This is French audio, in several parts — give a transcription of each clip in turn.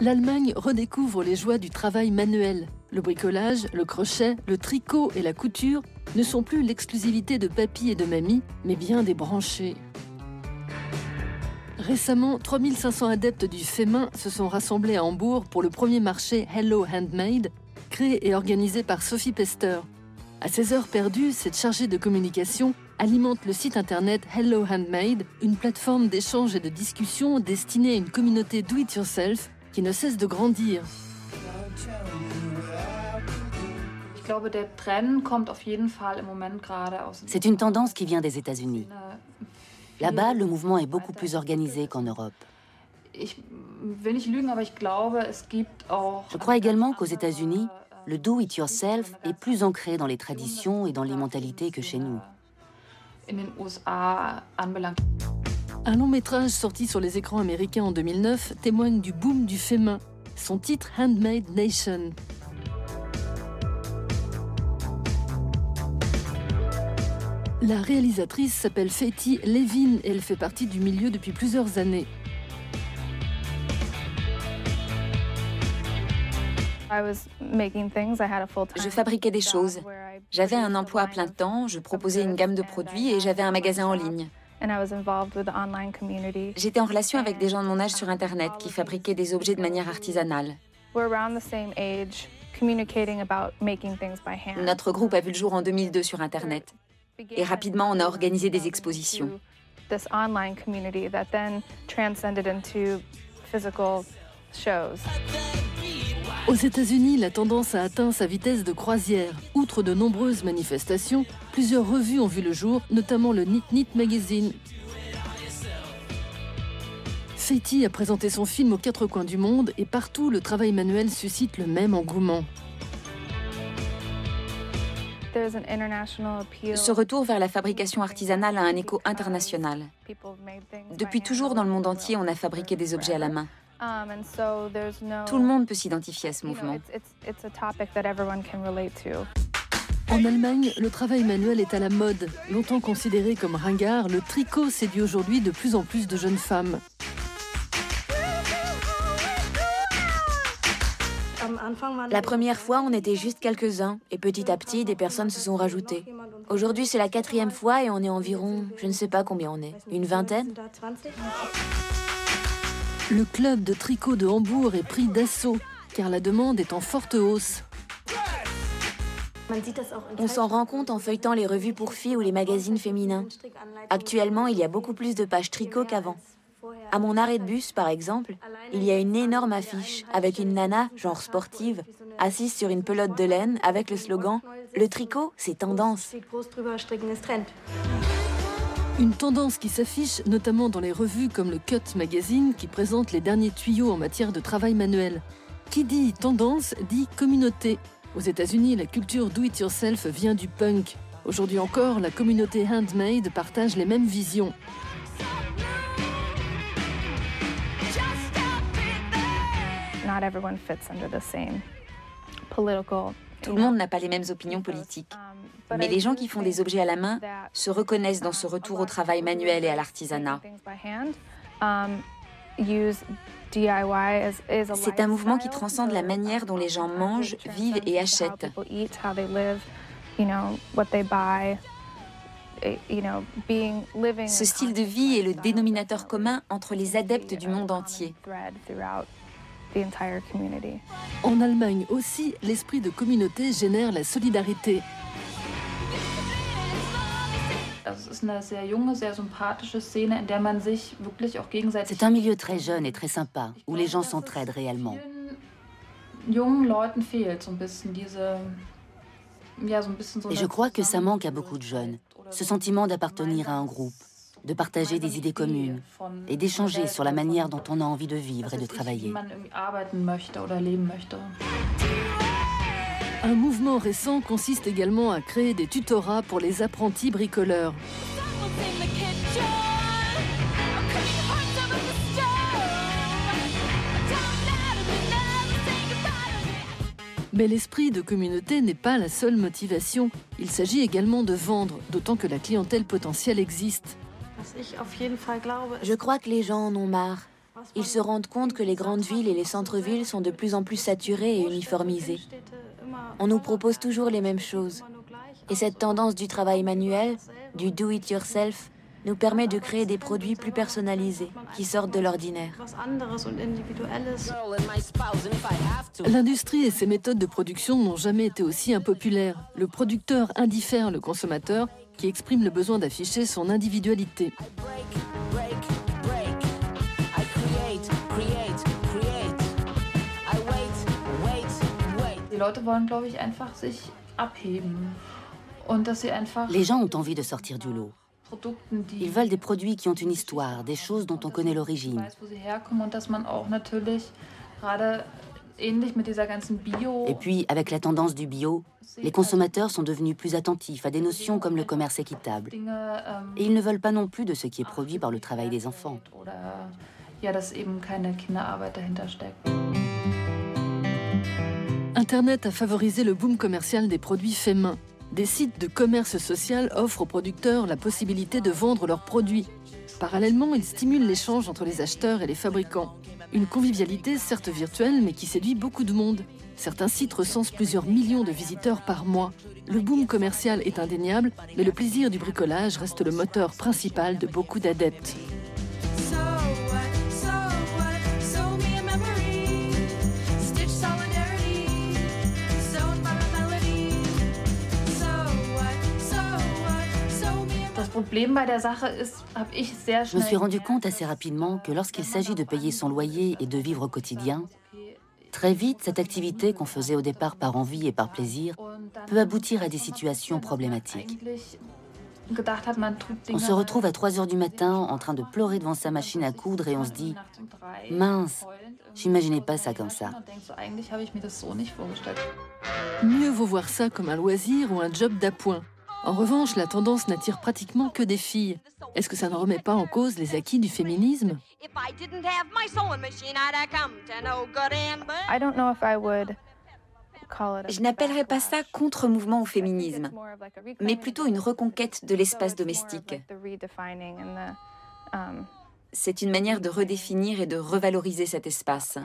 L'Allemagne redécouvre les joies du travail manuel. Le bricolage, le crochet, le tricot et la couture ne sont plus l'exclusivité de papy et de mamie, mais bien des branchés. Récemment, 3500 adeptes du fait main se sont rassemblés à Hambourg pour le premier marché Hello Handmade, créé et organisé par Sophie Pester. À ses heures perdues, cette chargée de communication alimente le site internet Hello Handmade, une plateforme d'échange et de discussion destinée à une communauté do-it-yourself qui ne cesse de grandir. C'est une tendance qui vient des États-Unis. Là-bas, le mouvement est beaucoup plus organisé qu'en Europe. Je crois également qu'aux États-Unis, le do-it-yourself est plus ancré dans les traditions et dans les mentalités que chez nous. Un long métrage sorti sur les écrans américains en 2009 témoigne du boom du fait main. Son titre Handmade Nation. La réalisatrice s'appelle Faith Levin et elle fait partie du milieu depuis plusieurs années. Je fabriquais des choses. J'avais un emploi à plein temps, je proposais une gamme de produits et j'avais un magasin en ligne. J'étais en relation avec des gens de mon âge sur Internet qui fabriquaient des objets de manière artisanale. Notre groupe a vu le jour en 2002 sur Internet. Et rapidement, on a organisé des expositions. Aux États-Unis, la tendance a atteint sa vitesse de croisière. Outre de nombreuses manifestations, plusieurs revues ont vu le jour, notamment le Knit Knit Magazine. Faith a présenté son film aux quatre coins du monde et partout, le travail manuel suscite le même engouement. Ce retour vers la fabrication artisanale a un écho international. Depuis toujours, dans le monde entier, on a fabriqué des objets à la main. Tout le monde peut s'identifier à ce mouvement. En Allemagne, le travail manuel est à la mode. Longtemps considéré comme ringard, le tricot séduit aujourd'hui de plus en plus de jeunes femmes. La première fois, on était juste quelques-uns, et petit à petit, des personnes se sont rajoutées. Aujourd'hui, c'est la 4e fois et on est environ, je ne sais pas combien on est, une vingtaine. Le club de tricot de Hambourg est pris d'assaut, car la demande est en forte hausse. On s'en rend compte en feuilletant les revues pour filles ou les magazines féminins. Actuellement, il y a beaucoup plus de pages tricot qu'avant. À mon arrêt de bus, par exemple, il y a une énorme affiche avec une nana, genre sportive, assise sur une pelote de laine avec le slogan « Le tricot, c'est tendance ». Une tendance qui s'affiche notamment dans les revues comme le Cut Magazine qui présente les derniers tuyaux en matière de travail manuel. Qui dit tendance dit communauté. Aux États-Unis, la culture do-it-yourself vient du punk. Aujourd'hui encore, la communauté handmade partage les mêmes visions. Tout le monde n'a pas les mêmes opinions politiques. Mais les gens qui font des objets à la main se reconnaissent dans ce retour au travail manuel et à l'artisanat. C'est un mouvement qui transcende la manière dont les gens mangent, vivent et achètent. Ce style de vie est le dénominateur commun entre les adeptes du monde entier. En Allemagne aussi, l'esprit de communauté génère la solidarité. C'est un milieu très jeune et très sympa, où les gens s'entraident réellement. Et je crois que ça manque à beaucoup de jeunes, ce sentiment d'appartenir à un groupe, de partager des idées communes et d'échanger sur la manière dont on a envie de vivre et de travailler. Un mouvement récent consiste également à créer des tutorats pour les apprentis bricoleurs. Mais l'esprit de communauté n'est pas la seule motivation. Il s'agit également de vendre, d'autant que la clientèle potentielle existe. Je crois que les gens en ont marre. Ils se rendent compte que les grandes villes et les centres-villes sont de plus en plus saturés et uniformisés. On nous propose toujours les mêmes choses. Et cette tendance du travail manuel, du do-it-yourself, nous permet de créer des produits plus personnalisés, qui sortent de l'ordinaire. L'industrie et ses méthodes de production n'ont jamais été aussi impopulaires. Le producteur indiffère le consommateur qui exprime le besoin d'afficher son individualité. Les gens ont envie de sortir du lot. Ils veulent des produits qui ont une histoire, des choses dont on connaît l'origine. Et puis, avec la tendance du bio, les consommateurs sont devenus plus attentifs à des notions comme le commerce équitable. Et ils ne veulent pas non plus de ce qui est produit par le travail des enfants. Internet a favorisé le boom commercial des produits faits main. Des sites de commerce social offrent aux producteurs la possibilité de vendre leurs produits. Parallèlement, ils stimulent l'échange entre les acheteurs et les fabricants. Une convivialité certes virtuelle, mais qui séduit beaucoup de monde. Certains sites recensent plusieurs millions de visiteurs par mois. Le boom commercial est indéniable, mais le plaisir du bricolage reste le moteur principal de beaucoup d'adeptes. Je me suis rendu compte assez rapidement que lorsqu'il s'agit de payer son loyer et de vivre au quotidien, très vite, cette activité qu'on faisait au départ par envie et par plaisir peut aboutir à des situations problématiques. On se retrouve à 3 heures du matin en train de pleurer devant sa machine à coudre et on se dit « Mince, j'imaginais pas ça comme ça ». Mieux vaut voir ça comme un loisir ou un job d'appoint. En revanche, la tendance n'attire pratiquement que des filles. Est-ce que ça ne remet pas en cause les acquis du féminisme ? Je n'appellerais pas ça contre-mouvement au féminisme, mais plutôt une reconquête de l'espace domestique. C'est une manière de redéfinir et de revaloriser cet espace.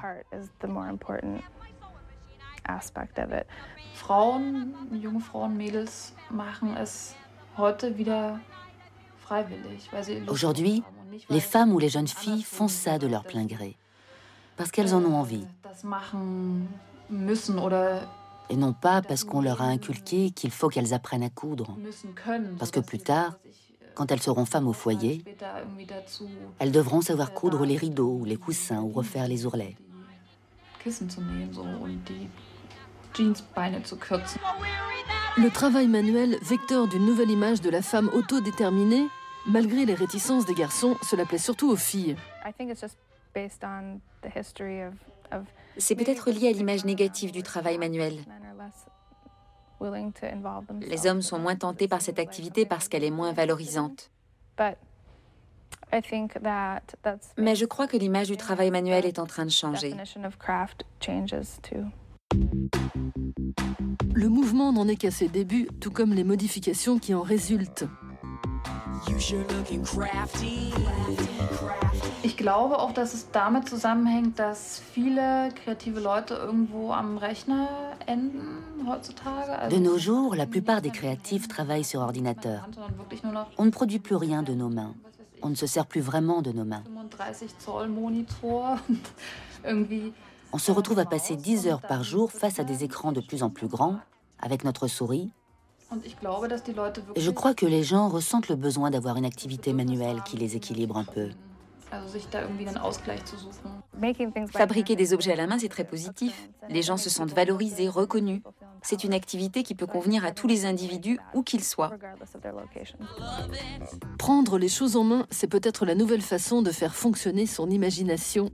Aujourd'hui, les femmes ou les jeunes filles font ça de leur plein gré, parce qu'elles en ont envie. Et non pas parce qu'on leur a inculqué qu'il faut qu'elles apprennent à coudre. Parce que plus tard, quand elles seront femmes au foyer, elles devront savoir coudre les rideaux, les coussins ou refaire les ourlets. Le travail manuel, vecteur d'une nouvelle image de la femme autodéterminée, malgré les réticences des garçons, cela plaît surtout aux filles. C'est peut-être lié à l'image négative du travail manuel. Les hommes sont moins tentés par cette activité parce qu'elle est moins valorisante. Mais je crois que l'image du travail manuel est en train de changer. Le mouvement n'en est qu'à ses débuts, tout comme les modifications qui en résultent. Ich glaube auch, dass es damit zusammenhängt, dass viele kreative Leute irgendwo am Rechner enden heutzutage. De nos jours, la plupart des créatifs travaillent sur ordinateur. On ne produit plus rien de nos mains. On ne se sert plus vraiment de nos mains. On se retrouve à passer 10 heures par jour face à des écrans de plus en plus grands, avec notre souris. Et je crois que les gens ressentent le besoin d'avoir une activité manuelle qui les équilibre un peu. Fabriquer des objets à la main, c'est très positif. Les gens se sentent valorisés, reconnus. C'est une activité qui peut convenir à tous les individus, où qu'ils soient. Prendre les choses en main, c'est peut-être la nouvelle façon de faire fonctionner son imagination.